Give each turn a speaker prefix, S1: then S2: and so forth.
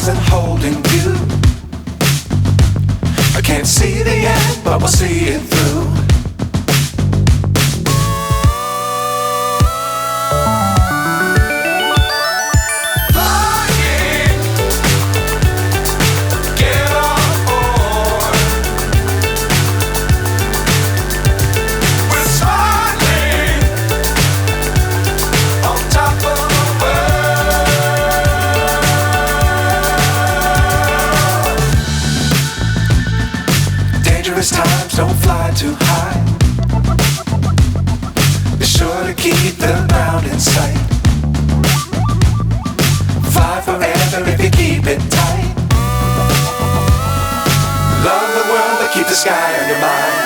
S1: stars and holding you. I can't see the end, but we'll see it through. Times don't fly too high. Be sure to keep the ground in sight. Fly forever if you keep it tight. Love the world but keep the sky on your mind.